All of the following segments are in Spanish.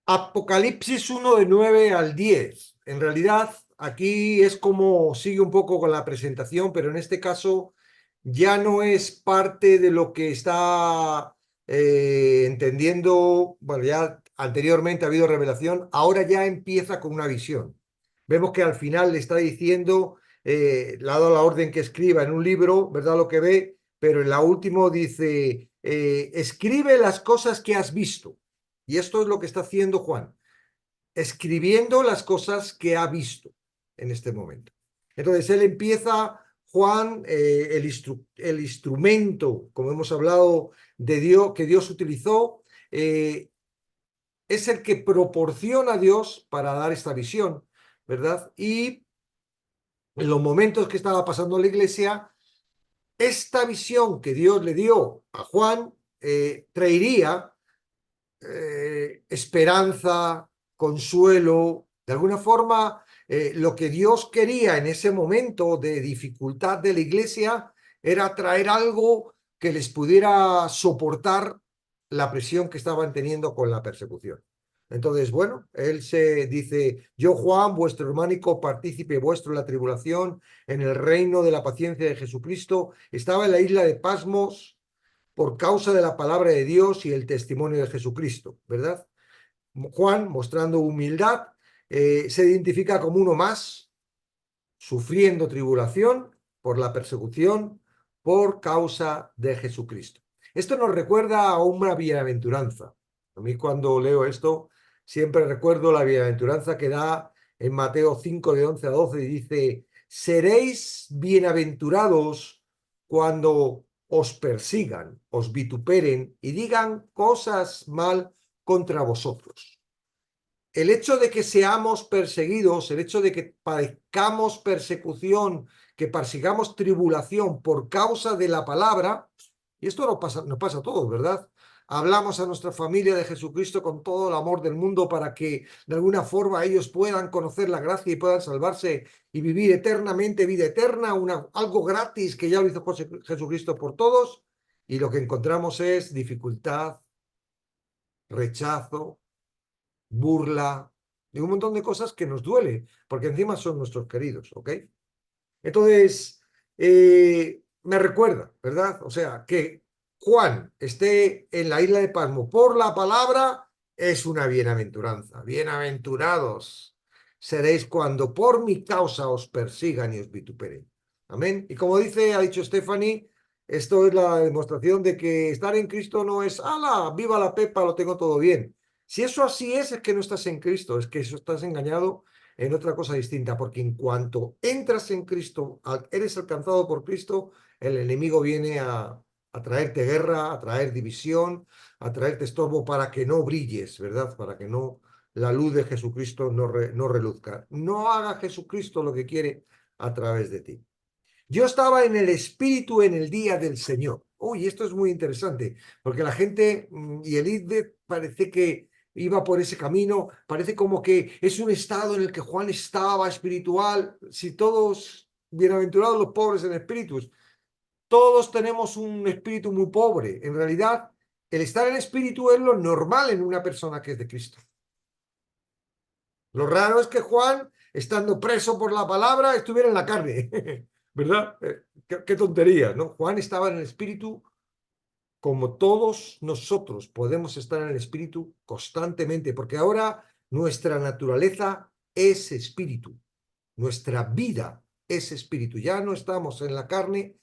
Apocalipsis 1 de 9 al 10. En realidad, aquí es como sigue un poco con la presentación, pero en este caso ya no es parte de lo que está entendiendo. Bueno, ya anteriormente ha habido revelación, ahora ya empieza con una visión. Vemos que al final le está diciendo, le ha dado la orden que escriba en un libro, ¿verdad? Lo que ve, pero en la última dice, escribe las cosas que has visto. Y esto es lo que está haciendo Juan, escribiendo las cosas que ha visto en este momento. Entonces él empieza, Juan, el instrumento, como hemos hablado, de Dios, que Dios utilizó, es el que proporciona a Dios para dar esta visión, ¿verdad? Y en los momentos que estaba pasando la iglesia, esta visión que Dios le dio a Juan traería esperanza, consuelo, de alguna forma, lo que Dios quería en ese momento de dificultad de la iglesia era traer algo que les pudiera soportar la presión que estaban teniendo con la persecución. Entonces, bueno, él se dice, yo Juan, vuestro hermano y copartícipe vuestro en la tribulación, en el reino de la paciencia de Jesucristo, estaba en la isla de Pasmos por causa de la palabra de Dios y el testimonio de Jesucristo, ¿verdad? Juan, mostrando humildad, se identifica como uno más, sufriendo tribulación por la persecución por causa de Jesucristo. Esto nos recuerda a una bienaventuranza. A mí cuando leo esto, siempre recuerdo la bienaventuranza que da en Mateo 5, de 11 a 12, y dice, seréis bienaventurados cuando os persigan, os vituperen y digan cosas mal contra vosotros. El hecho de que seamos perseguidos, el hecho de que padezcamos persecución, que persigamos tribulación por causa de la palabra, y esto nos pasa a todos, ¿verdad? Hablamos a nuestra familia de Jesucristo con todo el amor del mundo para que de alguna forma ellos puedan conocer la gracia y puedan salvarse y vivir eternamente vida eterna, algo gratis que ya lo hizo Jesucristo por todos, y lo que encontramos es dificultad, rechazo, burla, de un montón de cosas que nos duele, porque encima son nuestros queridos, ¿ok? Entonces, me recuerda, ¿verdad? O sea, que Juan esté en la isla de Pasmo por la palabra es una bienaventuranza. Bienaventurados seréis cuando por mi causa os persigan y os vituperen. Amén. Y como dice, ha dicho Stephanie, esto es la demostración de que estar en Cristo no es, ¡ala! ¡Viva la Pepa! Lo tengo todo bien. Si eso así es que no estás en Cristo, es que eso estás engañado en otra cosa distinta, porque en cuanto entras en Cristo, eres alcanzado por Cristo, el enemigo viene a traerte guerra, a traer división, a traerte estorbo para que no brilles, ¿verdad? Para que no la luz de Jesucristo no reluzca. No haga Jesucristo lo que quiere a través de ti. Yo estaba en el Espíritu en el día del Señor. Uy, esto es muy interesante, porque la gente y el IDE parece que iba por ese camino, parece como que es un estado en el que Juan estaba espiritual. Si todos, bienaventurados los pobres en espíritus, todos tenemos un espíritu muy pobre. En realidad, el estar en espíritu es lo normal en una persona que es de Cristo. Lo raro es que Juan, estando preso por la palabra, estuviera en la carne, ¿verdad? Qué tontería, ¿no? Juan estaba en el espíritu como todos nosotros podemos estar en el espíritu constantemente, porque ahora nuestra naturaleza es espíritu, nuestra vida es espíritu. Ya no estamos en la carne,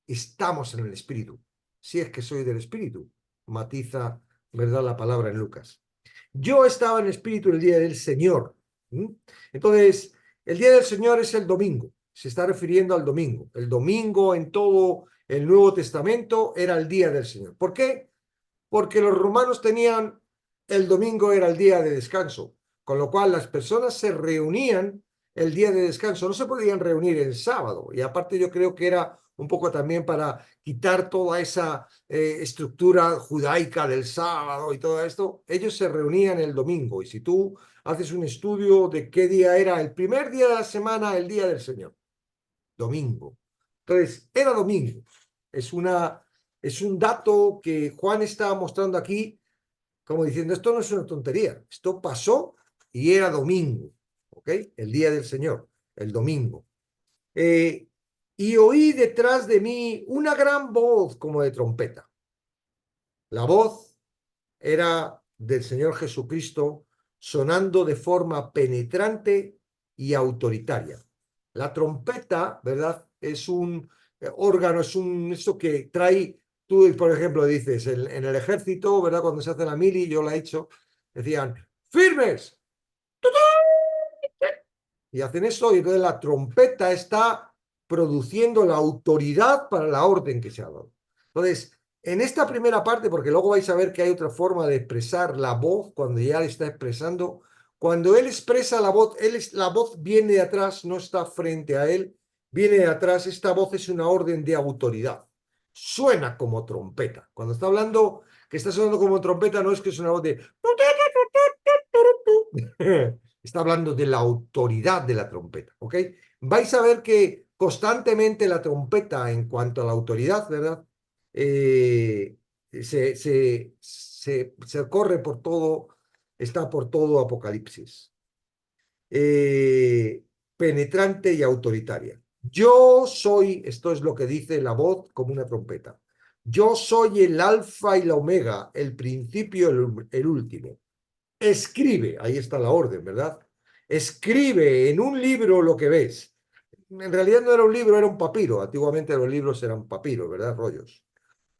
estamos en el espíritu. Si es que soy del espíritu, matiza, ¿verdad?, la palabra en Lucas. Yo estaba en espíritu el día del Señor. Entonces, el día del Señor es el domingo. Se está refiriendo al domingo. El domingo en todo el Nuevo Testamento era el día del Señor. ¿Por qué? Porque los romanos tenían el domingo era el día de descanso, con lo cual las personas se reunían el día de descanso, no se podían reunir el sábado. Y aparte yo creo que era un poco también para quitar toda esa estructura judaica del sábado y todo esto. Ellos se reunían el domingo, y si tú haces un estudio de qué día era el primer día de la semana, el día del Señor, domingo. Entonces, era domingo. Es un dato que Juan está mostrando aquí como diciendo, esto no es una tontería, esto pasó y era domingo, ¿ok? El día del Señor, el domingo. Y oí detrás de mí una gran voz como de trompeta. La voz era del Señor Jesucristo sonando de forma penetrante y autoritaria. La trompeta, ¿verdad? Es un órgano, es un eso que trae, tú por ejemplo dices, en el ejército, ¿verdad? Cuando se hace la mili, yo la he hecho, decían, firmes, y hacen eso, y entonces la trompeta está produciendo la autoridad para la orden que se ha dado. Entonces, en esta primera parte, porque luego vais a ver que hay otra forma de expresar la voz cuando ya le está expresando, cuando él expresa la voz, la voz viene de atrás, no está frente a él, viene de atrás, esta voz es una orden de autoridad, suena como trompeta. Cuando está hablando, que está sonando como trompeta, no es que es una voz de... Está hablando de la autoridad de la trompeta, ¿ok? Vais a ver que constantemente la trompeta, en cuanto a la autoridad, ¿verdad? Se corre por todo, está por todo Apocalipsis. Eh, Penetrante y autoritaria. Yo soy, esto es lo que dice la voz como una trompeta. Yo soy el alfa y la omega, el principio y el último. Escribe, ahí está la orden, ¿verdad? Escribe en un libro lo que ves. En realidad no era un libro, era un papiro. Antiguamente los libros eran papiros, ¿verdad? Rollos.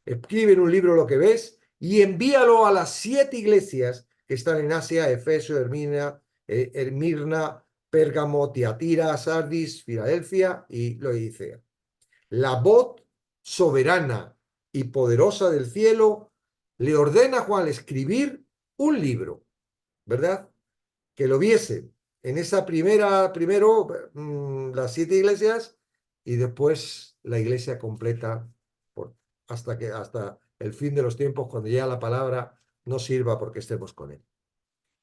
Escribe en un libro lo que ves y envíalo a las 7 iglesias que están en Asia, Efeso, Mirna, Pérgamo, Tiatira, Sardis, Filadelfia y Laodicea. La voz soberana y poderosa del cielo le ordena a Juan escribir un libro, ¿verdad? Que lo viesen en esa primero las 7 iglesias y después la iglesia completa por, hasta el fin de los tiempos, cuando ya la palabra no sirva porque estemos con él.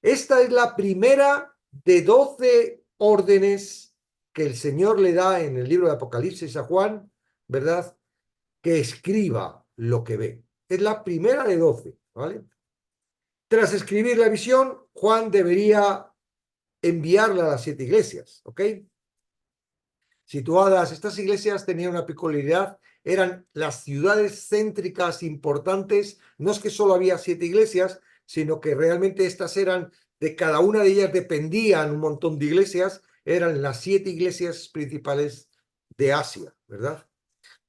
Esta es la primera de 12 órdenes que el Señor le da en el libro de Apocalipsis a Juan, ¿verdad? Que escriba lo que ve. Es la primera de 12, ¿vale? Tras escribir la visión, Juan debería enviarla a las 7 iglesias, ¿ok? Situadas, estas iglesias tenían una peculiaridad, eran las ciudades céntricas importantes, no es que solo había 7 iglesias, sino que realmente estas eran, de cada una de ellas dependían un montón de iglesias, eran las 7 iglesias principales de Asia, ¿verdad?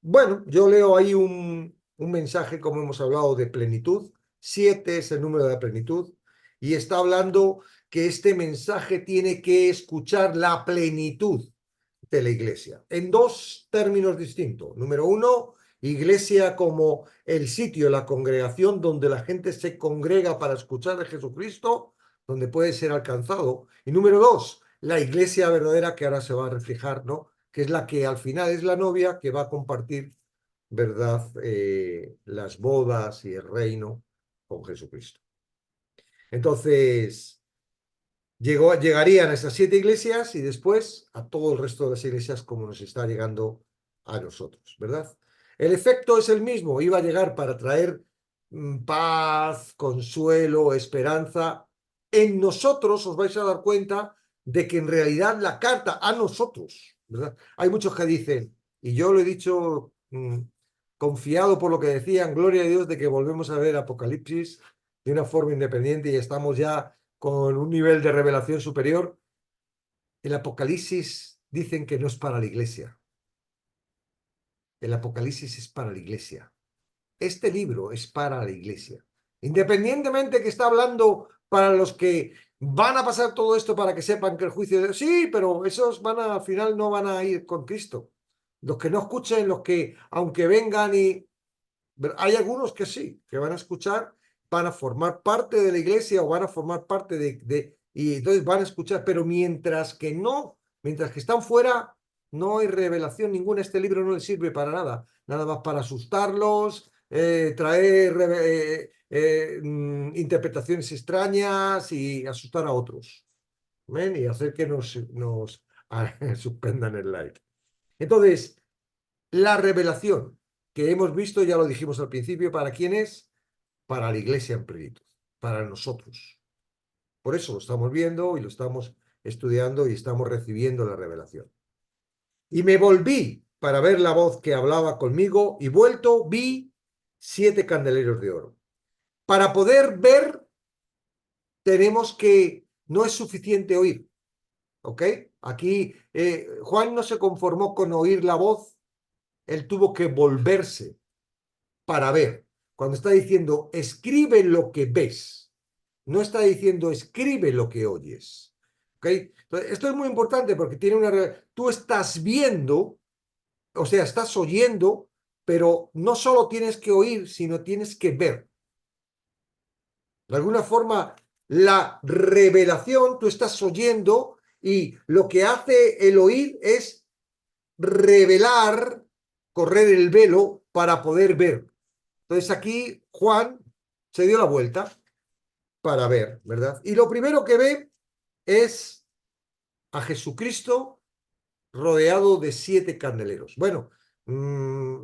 Bueno, yo leo ahí un mensaje, como hemos hablado, de plenitud. 7 es el número de la plenitud. Y está hablando que este mensaje tiene que escuchar la plenitud de la iglesia, en dos términos distintos. Número uno, iglesia como el sitio, la congregación donde la gente se congrega para escuchar de Jesucristo, donde puede ser alcanzado. Y número dos, la iglesia verdadera que ahora se va a reflejar, ¿no? Que es la que al final es la novia que va a compartir, ¿verdad? Las bodas y el reino con Jesucristo. Entonces, llegarían a esas 7 iglesias y después a todo el resto de las iglesias como nos está llegando a nosotros, ¿verdad? El efecto es el mismo, iba a llegar para traer paz, consuelo, esperanza. En nosotros os vais a dar cuenta de que en realidad la carta a nosotros, ¿verdad? Hay muchos que dicen, y yo lo he dicho confiado por lo que decían, gloria a Dios de que volvemos a ver Apocalipsis de una forma independiente y estamos ya con un nivel de revelación superior. El Apocalipsis dicen que no es para la iglesia. El Apocalipsis es para la iglesia. Este libro es para la iglesia. Independientemente que está hablando para los que van a pasar todo esto para que sepan que el juicio de... Sí, pero esos van a, al final no van a ir con Cristo. Los que no escuchen, los que, aunque vengan y... Hay algunos que sí, que van a escuchar, van a formar parte de la iglesia o van a formar parte y entonces van a escuchar, pero mientras que están fuera, no hay revelación ninguna. Este libro no les sirve para nada, nada más para asustarlos, traer interpretaciones extrañas y asustar a otros. ¿Ven? Y hacer que nos suspendan el like. Entonces, la revelación que hemos visto, ya lo dijimos al principio, ¿para quién es? Para la iglesia en plenitud. para nosotros. Por eso lo estamos viendo y lo estamos estudiando y estamos recibiendo la revelación. Y me volví para ver la voz que hablaba conmigo y vuelto vi 7 candeleros de oro. Para poder ver tenemos que, no es suficiente oír, ¿ok? Aquí Juan no se conformó con oír la voz, él tuvo que volverse para ver. Cuando está diciendo, escribe lo que ves, no está diciendo, escribe lo que oyes. ¿Ok? Entonces, esto es muy importante porque tiene una... Tú estás viendo, o sea, estás oyendo, pero no solo tienes que oír, sino tienes que ver. De alguna forma, la revelación, tú estás oyendo y lo que hace el oír es revelar, correr el velo para poder ver. Entonces aquí Juan se dio la vuelta para ver, ¿verdad? Y lo primero que ve es a Jesucristo rodeado de 7 candeleros. Bueno,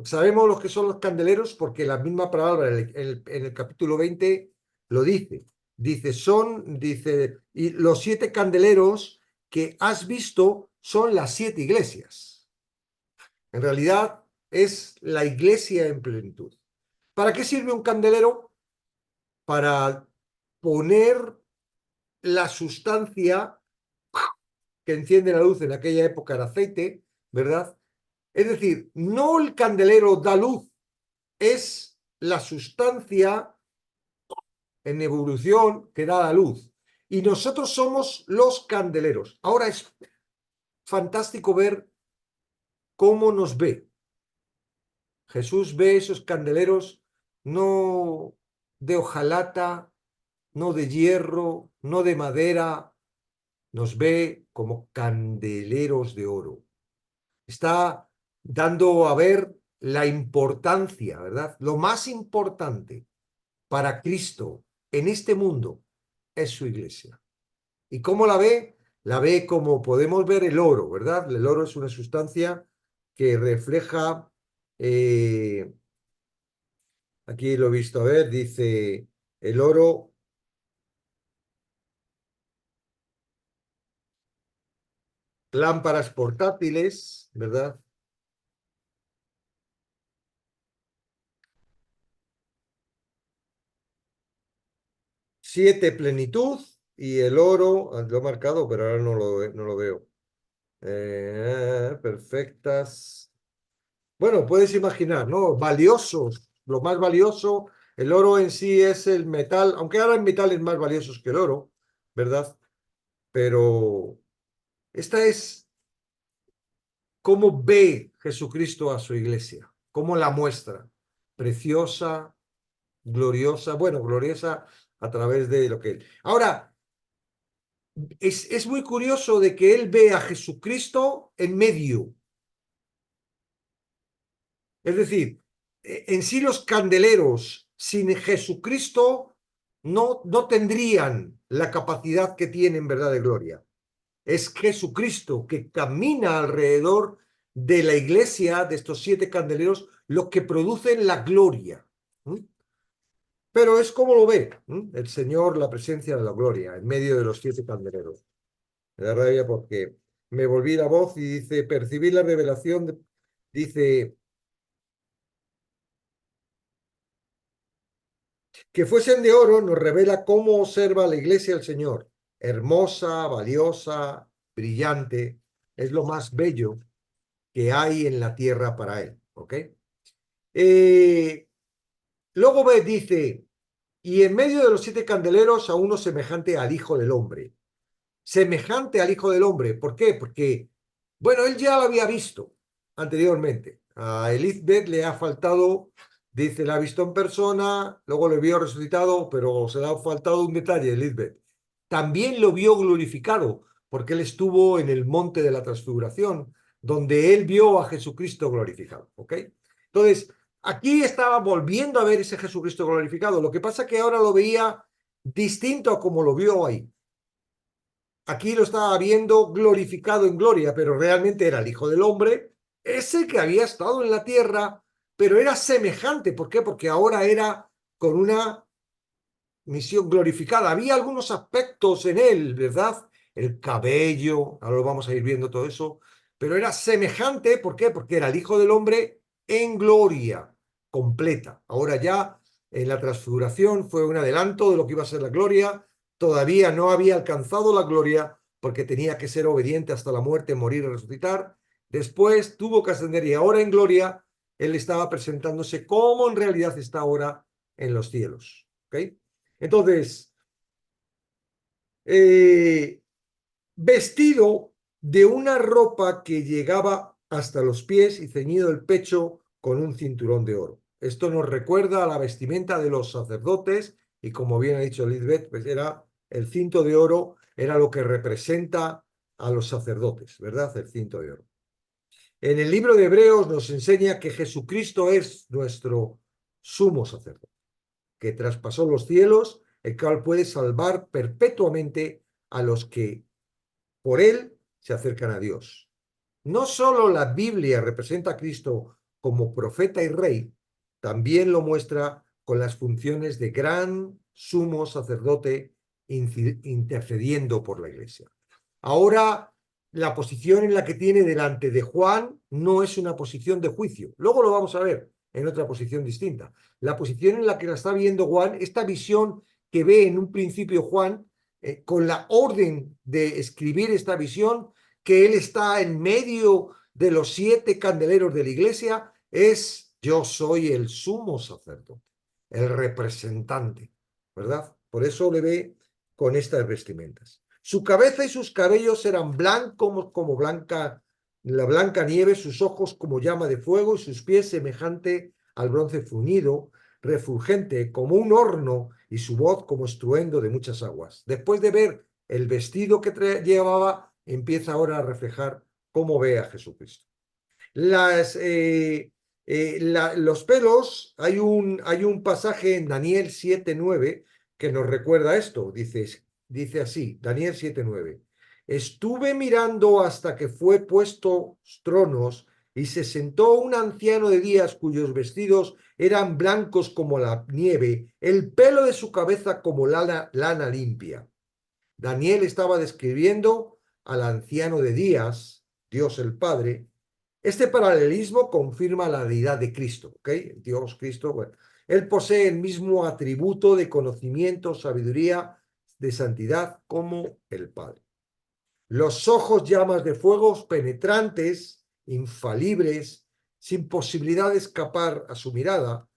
sabemos lo que son los candeleros porque la misma palabra en el capítulo 20 lo dice. Dice, y los 7 candeleros que has visto son las 7 iglesias. En realidad es la iglesia en plenitud. ¿Para qué sirve un candelero? Para poner la sustancia que enciende la luz en aquella época era aceite, ¿verdad? Es decir, no el candelero da luz, es la sustancia en evolución que da la luz. Y nosotros somos los candeleros. Ahora es fantástico ver cómo nos ve. Jesús ve esos candeleros no de hojalata, no de hierro, no de madera, nos ve como candeleros de oro. Está dando a ver la importancia, ¿verdad? Lo más importante para Cristo en este mundo es su iglesia. ¿Y cómo la ve? La ve como podemos ver el oro, ¿verdad? El oro es una sustancia que refleja, aquí lo he visto, a ver, dice el oro, lámparas portátiles, ¿verdad? 7 plenitud y el oro, lo he marcado, pero ahora no lo veo. Perfectas. Bueno, puedes imaginar, ¿no? Valiosos, lo más valioso, el oro en sí es el metal, aunque ahora hay metales más valiosos que el oro, ¿verdad? Pero esta es cómo ve Jesucristo a su iglesia, cómo la muestra, preciosa, gloriosa, bueno, gloriosa a través de lo que él. Ahora, es muy curioso de que él ve a Jesucristo en medio. Es decir, en sí los candeleros sin Jesucristo no tendrían la capacidad que tienen, ¿verdad?, de gloria. Es Jesucristo que camina alrededor de la iglesia, de estos 7 candeleros, lo que producen la gloria. Pero es como lo ve el Señor, la presencia de la gloria en medio de los 7 candeleros. Me da rabia porque me volví la voz y dice, percibí la revelación, dice, que fuesen de oro nos revela cómo observa la iglesia el Señor. Hermosa, valiosa, brillante, es lo más bello que hay en la tierra para él. ¿Ok? Eh, luego ve, dice, y en medio de los 7 candeleros a uno semejante al Hijo del Hombre. Semejante al Hijo del Hombre. ¿Por qué? Porque, bueno, él ya lo había visto anteriormente. A Elizabeth le ha faltado, dice, la ha visto en persona, luego le vio resucitado, pero se le ha faltado un detalle, Elizabeth. También lo vio glorificado, porque él estuvo en el monte de la transfiguración, donde él vio a Jesucristo glorificado. ¿Ok? Entonces, aquí estaba volviendo a ver ese Jesucristo glorificado. Lo que pasa es que ahora lo veía distinto a como lo vio ahí. Aquí lo estaba viendo glorificado en gloria, pero realmente era el Hijo del Hombre, ese que había estado en la tierra, pero era semejante. ¿Por qué? Porque ahora era con una misión glorificada. Había algunos aspectos en él, ¿verdad? El cabello, ahora lo vamos a ir viendo todo eso, pero era semejante, ¿por qué? Porque era el Hijo del Hombre en gloria completa. Ahora ya en la transfiguración fue un adelanto de lo que iba a ser la gloria. Todavía no había alcanzado la gloria porque tenía que ser obediente hasta la muerte, morir y resucitar. Después tuvo que ascender y ahora en gloria él estaba presentándose como en realidad está ahora en los cielos. ¿Okay? Entonces, vestido de una ropa que llegaba hasta los pies y ceñido el pecho con un cinturón de oro. Esto nos recuerda a la vestimenta de los sacerdotes y como bien ha dicho Lisbeth, pues era el cinto de oro, era lo que representa a los sacerdotes, ¿verdad? El cinto de oro. En el libro de Hebreos nos enseña que Jesucristo es nuestro sumo sacerdote, que traspasó los cielos, el cual puede salvar perpetuamente a los que por él se acercan a Dios. No solo la Biblia representa a Cristo como profeta y rey, también lo muestra con las funciones de gran sumo sacerdote intercediendo por la iglesia. Ahora, la posición en la que tiene delante de Juan no es una posición de juicio. Luego lo vamos a ver en otra posición distinta. La posición en la que la está viendo Juan, esta visión que ve en un principio Juan, con la orden de escribir esta visión, que él está en medio de los 7 candeleros de la iglesia, es yo soy el sumo sacerdote, el representante, ¿verdad? Por eso le ve con estas vestimentas. Su cabeza y sus cabellos eran blancos como la blanca nieve, sus ojos como llama de fuego y sus pies semejante al bronce fundido, refulgente como un horno y su voz como estruendo de muchas aguas. Después de ver el vestido que llevaba, empieza ahora a reflejar cómo ve a Jesucristo. Los pelos, hay un pasaje en Daniel 7:9 que nos recuerda esto. Dice así, Daniel 7:9. Estuve mirando hasta que fue puesto tronos y se sentó un anciano de días cuyos vestidos eran blancos como la nieve, el pelo de su cabeza como lana limpia. Daniel estaba describiendo al anciano de días, Dios el Padre. Este paralelismo confirma la deidad de Cristo, ¿ok? Dios, Cristo, bueno. Él posee el mismo atributo de conocimiento, sabiduría, de santidad como el Padre. Los ojos llamas de fuego penetrantes, infalibles, sin posibilidad de escapar a su mirada,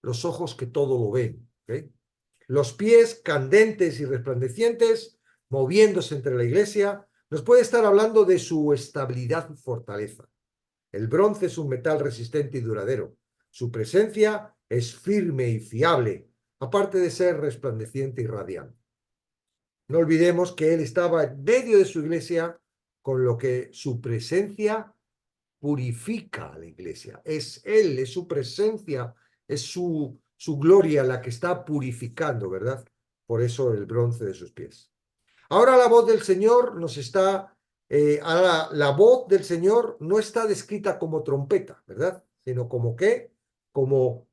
los ojos que todo lo ven, ¿ok? Los pies candentes y resplandecientes, moviéndose entre la iglesia, nos puede estar hablando de su estabilidad y fortaleza. El bronce es un metal resistente y duradero. Su presencia es firme y fiable, aparte de ser resplandeciente y radiante. No olvidemos que él estaba en medio de su iglesia, con lo que su presencia purifica a la iglesia. Es él, es su presencia, es su gloria la que está purificando, ¿verdad? Por eso el bronce de sus pies. Ahora la voz del Señor nos está, ahora la voz del Señor no está descrita como trompeta, ¿verdad? Sino como qué, como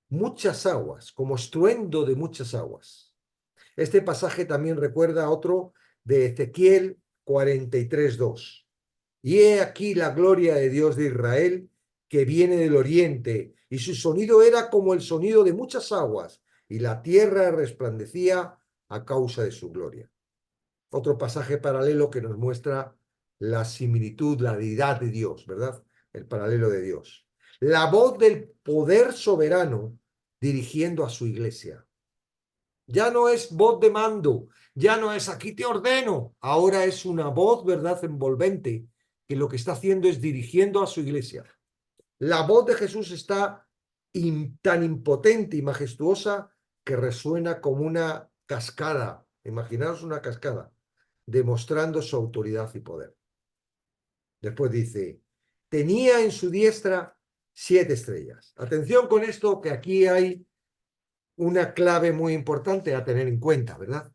muchas aguas, como estruendo de muchas aguas. Este pasaje también recuerda a otro de Ezequiel 43:2. Y he aquí la gloria de Dios de Israel que viene del oriente, y su sonido era como el sonido de muchas aguas, y la tierra resplandecía a causa de su gloria. Otro pasaje paralelo que nos muestra la similitud, la deidad de Dios, ¿verdad? El paralelo de Dios. La voz del poder soberano dirigiendo a su iglesia. Ya no es voz de mando, ya no es aquí te ordeno, ahora es una voz, ¿verdad?, envolvente, que lo que está haciendo es dirigiendo a su iglesia. La voz de Jesús está tan impotente y majestuosa que resuena como una cascada. Imaginaos una cascada, demostrando su autoridad y poder. Después dice, tenía en su diestra 7 estrellas. Atención con esto, que aquí hay una clave muy importante a tener en cuenta, ¿verdad?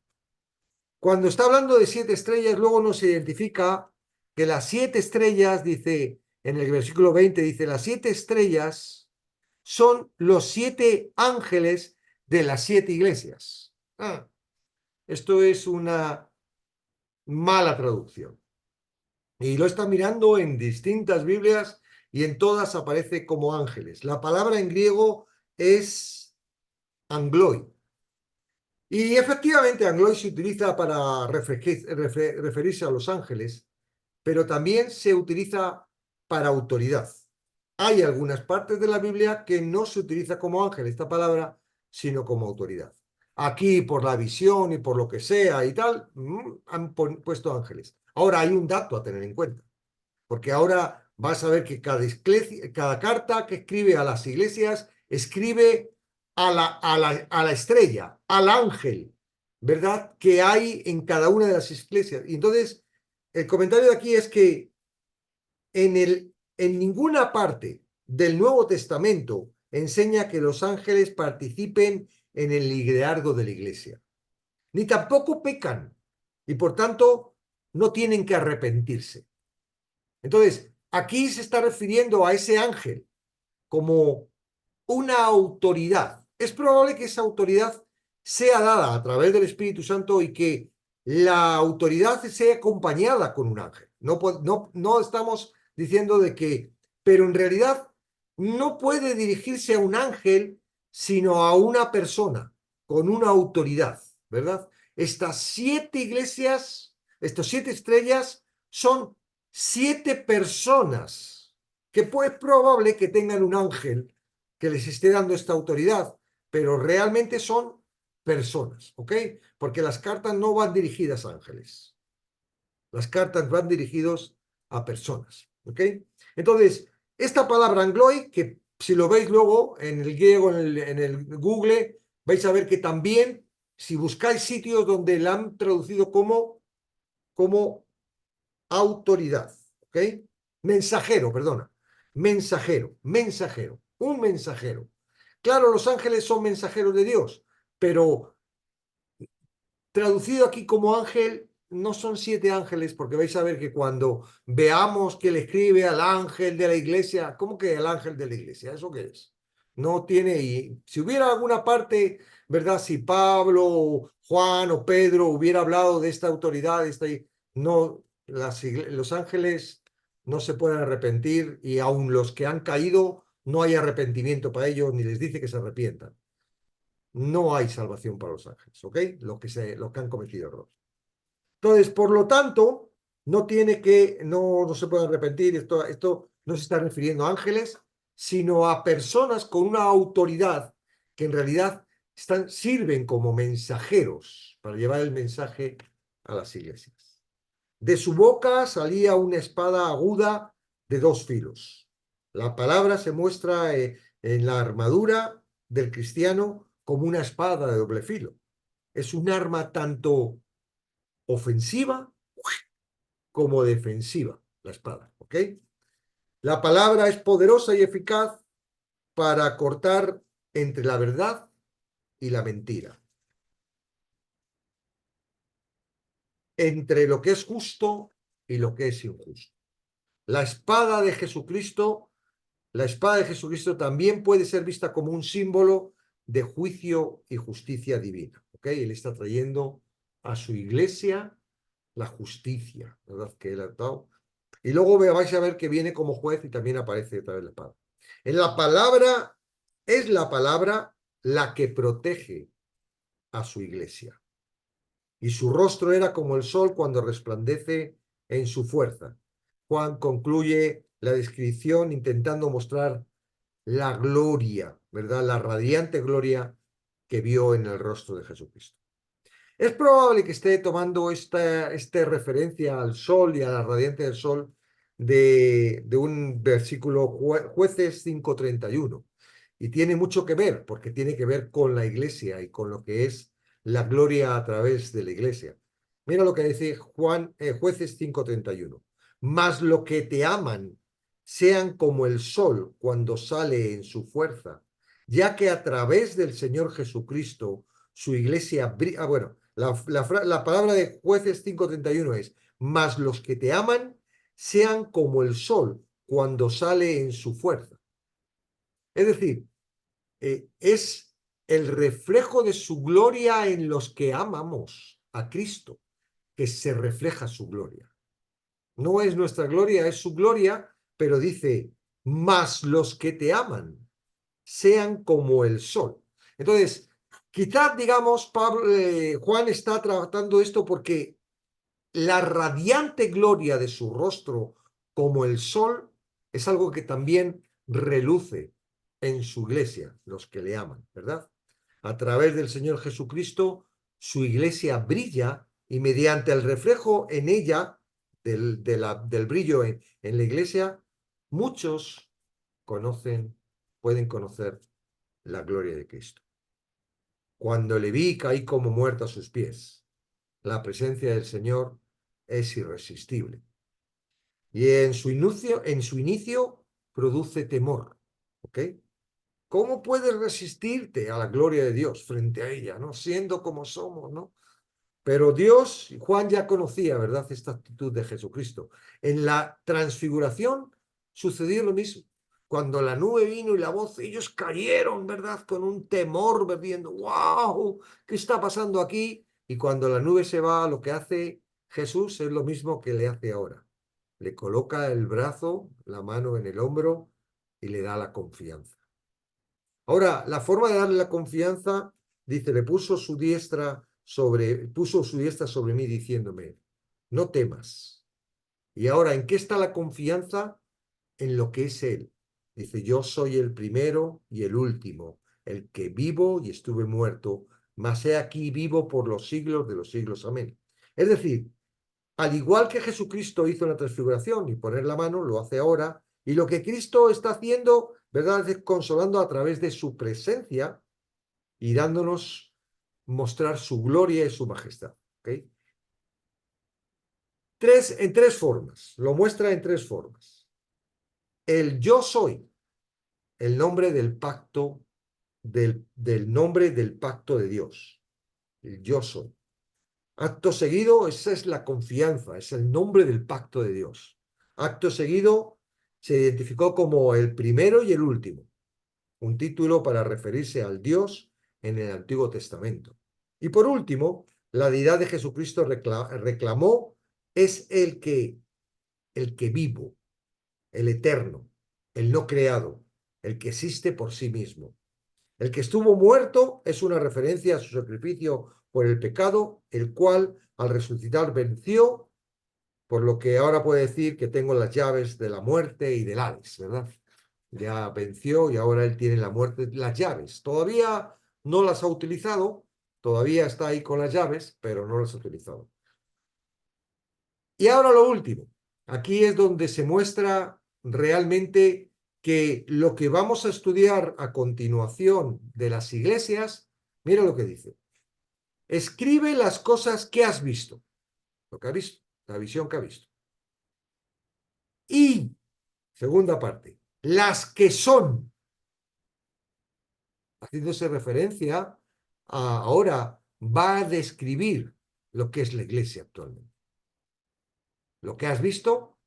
Cuando está hablando de 7 estrellas, luego nos identifica que las 7 estrellas, dice en el versículo 20, dice, las 7 estrellas son los 7 ángeles de las 7 iglesias. Ah, esto es una mala traducción. Y lo está mirando en distintas Biblias y en todas aparece como ángeles. La palabra en griego es angloi. Y efectivamente, angloi se utiliza para referirse a los ángeles, pero también se utiliza para autoridad. Hay algunas partes de la Biblia que no se utiliza como ángel esta palabra, sino como autoridad. Aquí, por la visión y por lo que sea y tal, han puesto ángeles. Ahora hay un dato a tener en cuenta, porque ahora vas a ver que cada carta que escribe a las iglesias escribe a la estrella, al ángel, ¿verdad? Que hay en cada una de las iglesias. Y entonces, el comentario de aquí es que en ninguna parte del Nuevo Testamento enseña que los ángeles participen en el liderazgo de la iglesia, ni tampoco pecan, y por tanto no tienen que arrepentirse. Entonces, aquí se está refiriendo a ese ángel como una autoridad. Es probable que esa autoridad sea dada a través del Espíritu Santo y que la autoridad sea acompañada con un ángel. No estamos diciendo de que, pero en realidad no puede dirigirse a un ángel, sino a una persona con una autoridad, ¿verdad? Estas 7 iglesias, estas 7 estrellas son 7 personas que pues es probable que tengan un ángel que les esté dando esta autoridad, pero realmente son personas, ¿ok? Porque las cartas no van dirigidas a ángeles. Las cartas van dirigidas a personas, ¿ok? Entonces, esta palabra angloi, que si lo veis luego en el griego, en el Google, vais a ver que también, si buscáis sitios donde la han traducido como autoridad, ¿ok? Mensajero, perdona. Mensajero, un mensajero. Claro, los ángeles son mensajeros de Dios, pero traducido aquí como ángel, no son 7 ángeles, porque vais a ver que cuando veamos que le escribe al ángel de la iglesia, ¿cómo que el ángel de la iglesia? ¿Eso qué es? No tiene, y si hubiera alguna parte, ¿verdad? Si Pablo, Juan o Pedro hubiera hablado de esta autoridad, no, los ángeles no se pueden arrepentir y aun los que han caído, no hay arrepentimiento para ellos, ni les dice que se arrepientan. No hay salvación para los ángeles, ¿ok? Los que han cometido errores. Entonces, por lo tanto, no se puede arrepentir, esto no se está refiriendo a ángeles, sino a personas con una autoridad que en realidad sirven como mensajeros para llevar el mensaje a las iglesias. De su boca salía una espada aguda de 2 filos. La palabra se muestra en la armadura del cristiano como una espada de doble filo. Es un arma tanto ofensiva como defensiva, la espada, ¿ok? La palabra es poderosa y eficaz para cortar entre la verdad y la mentira, entre lo que es justo y lo que es injusto. La espada de Jesucristo, la espada de Jesucristo también puede ser vista como un símbolo de juicio y justicia divina, ¿ok? Él está trayendo a su iglesia la justicia, ¿verdad? Que él ha dado. Y luego vais a ver que viene como juez y también aparece otra vez la espada. En la palabra, es la palabra la que protege a su iglesia. Y su rostro era como el sol cuando resplandece en su fuerza. Juan concluye la descripción intentando mostrar la gloria, ¿verdad? La radiante gloria que vio en el rostro de Jesucristo. Es probable que esté tomando esta referencia al sol y a la radiante del sol de un versículo Jueces 5:31. Y tiene mucho que ver, porque tiene que ver con la iglesia y con lo que es la gloria a través de la iglesia. Mira lo que dice Jueces 5:31. Mas lo que te aman sean como el sol cuando sale en su fuerza, ya que a través del Señor Jesucristo su iglesia brilla. Bueno, la palabra de Jueces 5:31 es, mas los que te aman sean como el sol cuando sale en su fuerza. Es decir, es el reflejo de su gloria en los que amamos a Cristo, que se refleja su gloria. No es nuestra gloria, es su gloria, pero dice, más los que te aman sean como el sol. Entonces, quizás, digamos, Juan está tratando esto porque la radiante gloria de su rostro como el sol es algo que también reluce en su iglesia, los que le aman, ¿verdad? A través del Señor Jesucristo, su iglesia brilla y mediante el reflejo en ella del brillo en la iglesia, muchos pueden conocer la gloria de Cristo. Cuando le vi, caí como muerto a sus pies. La presencia del Señor es irresistible. Y en su inicio produce temor. ¿Ok? ¿Cómo puedes resistirte a la gloria de Dios frente a ella, ¿no? Siendo como somos, ¿no? Pero Dios, Juan ya conocía, ¿verdad?, esta actitud de Jesucristo. En la transfiguración sucedió lo mismo. Cuando la nube vino y la voz, ellos cayeron, ¿verdad?, con un temor, viendo, wow, ¿qué está pasando aquí? Y cuando la nube se va, lo que hace Jesús es lo mismo que le hace ahora. Le coloca el brazo, la mano en el hombro y le da la confianza. Ahora, la forma de darle la confianza, dice, puso su diestra sobre mí diciéndome, no temas. Y ahora, ¿en qué está la confianza? En lo que es Él. Dice, yo soy el primero y el último, el que vivo y estuve muerto, mas he aquí vivo por los siglos de los siglos. Amén. Es decir, al igual que Jesucristo hizo en la transfiguración y poner la mano, lo hace ahora, y lo que Cristo está haciendo, ¿verdad?, es consolando a través de su presencia y dándonos mostrar su gloria y su majestad. ¿Okay? En tres formas, lo muestra en tres formas. El yo soy, el nombre del pacto, del nombre del pacto de Dios. El yo soy. Acto seguido, esa es la confianza, es el nombre del pacto de Dios. Acto seguido, se identificó como el primero y el último, un título para referirse al Dios en el Antiguo Testamento. Y por último, la deidad de Jesucristo reclamó, es el que vivo, el eterno, el no creado, el que existe por sí mismo. El que estuvo muerto es una referencia a su sacrificio por el pecado, el cual al resucitar venció, por lo que ahora puede decir que tengo las llaves de la muerte y del Hades, ¿verdad? Ya venció y ahora él tiene la muerte, las llaves. Todavía no las ha utilizado, todavía está ahí con las llaves, pero no las ha utilizado. Y ahora lo último. Aquí es donde se muestra realmente que lo que vamos a estudiar a continuación de las iglesias, mira lo que dice. Escribe las cosas que has visto, lo que ha visto, la visión que ha visto. Y, segunda parte, las que son, haciéndose referencia ahora va a describir lo que es la iglesia actualmente. Lo que has visto,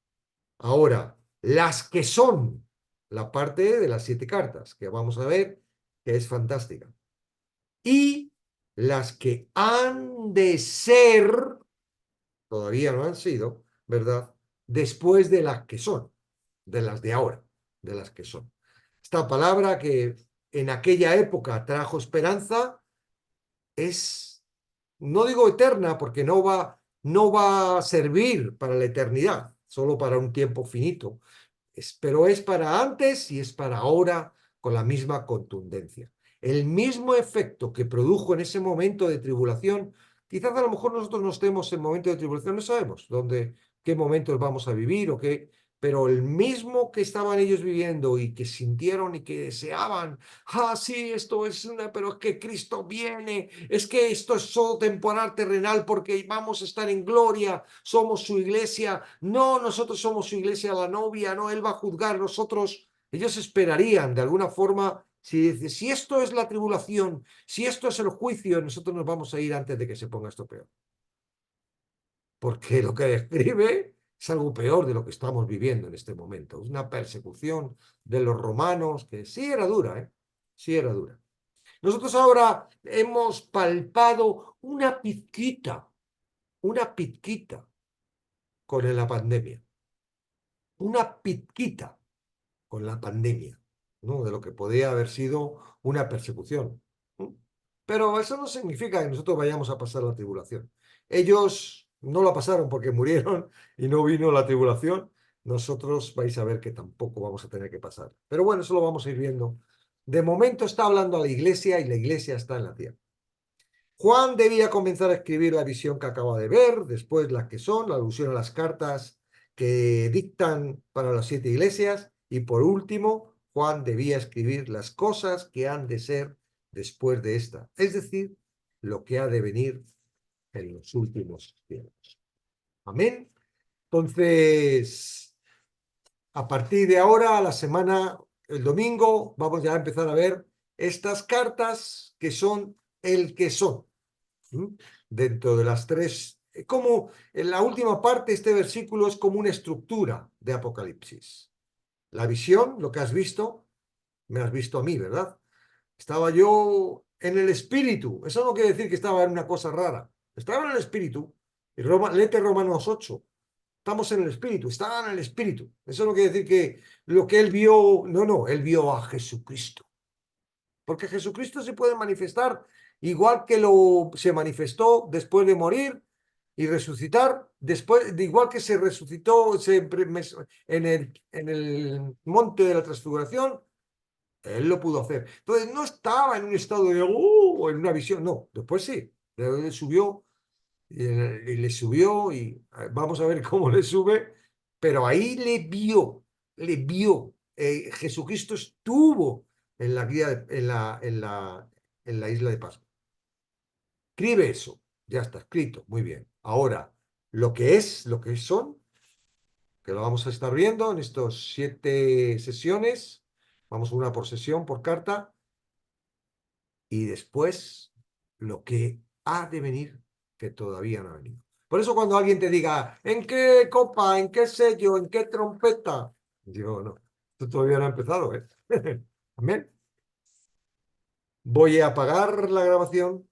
ahora, las que son, la parte de las 7 cartas, que vamos a ver, que es fantástica. Y las que han de ser, todavía no han sido, ¿verdad? Después de las que son, de las de ahora, de las que son. Esta palabra que en aquella época trajo esperanza es, no digo eterna, porque no va a servir para la eternidad, solo para un tiempo finito, pero es para antes y es para ahora con la misma contundencia. El mismo efecto que produjo en ese momento de tribulación, quizás a lo mejor nosotros no estemos en momento de tribulación, no sabemos qué momentos vamos a vivir o qué, pero el mismo que estaban ellos viviendo y que sintieron y que deseaban, sí, esto es pero es que Cristo viene, es que esto es solo temporal, terrenal, porque vamos a estar en gloria, somos su iglesia, no, nosotros somos su iglesia, la novia, no, Él va a juzgar, ellos esperarían de alguna forma, si esto es la tribulación, si esto es el juicio, nosotros nos vamos a ir antes de que se ponga esto peor. Porque lo que describe es algo peor de lo que estamos viviendo en este momento. Es una persecución de los romanos que sí era dura, ¿eh? Sí era dura. Nosotros ahora hemos palpado una pizquita con la pandemia, una pizquita con la pandemia, ¿no? De lo que podría haber sido una persecución. ¿No? Pero eso no significa que nosotros vayamos a pasar la tribulación. Ellos no la pasaron porque murieron y no vino la tribulación. Nosotros vais a ver que tampoco vamos a tener que pasar. Pero bueno, eso lo vamos a ir viendo. De momento está hablando a la iglesia y la iglesia está en la tierra. Juan debía comenzar a escribir la visión que acaba de ver, después las que son, la alusión a las cartas que dictan para las 7 iglesias, y por último, Juan debía escribir las cosas que han de ser después de esta, es decir, lo que ha de venir en los últimos tiempos. Amén. Entonces, a partir de ahora, la semana, el domingo, vamos ya a empezar a ver estas cartas que son el que son. Dentro de las tres, como en la última parte, este versículo es como una estructura de Apocalipsis. La visión, lo que has visto, me has visto a mí, ¿verdad? Estaba yo en el espíritu. Eso no quiere decir que estaba en una cosa rara. Estaba en el espíritu. Y léete Romanos 8. Estamos en el espíritu, estaba en el espíritu. Eso no quiere decir que lo que él vio, no, él vio a Jesucristo. Porque Jesucristo se puede manifestar igual que se manifestó después de morir y resucitar, después, igual que se resucitó en el monte de la transfiguración, él lo pudo hacer. Entonces no estaba en un estado de, en una visión, no, después sí, él subió y le subió y vamos a ver cómo le sube, pero ahí le vio. Jesucristo estuvo en la guía, en la isla de Pascua. Escribe eso, ya está escrito, muy bien. Ahora, lo que son, que lo vamos a estar viendo en estos 7 sesiones, vamos una por sesión, por carta, y después lo que ha de venir, que todavía no ha venido. Por eso cuando alguien te diga, ¿en qué copa, en qué sello, en qué trompeta? Digo, no, esto todavía no ha empezado, ¿eh? Amén. Voy a apagar la grabación.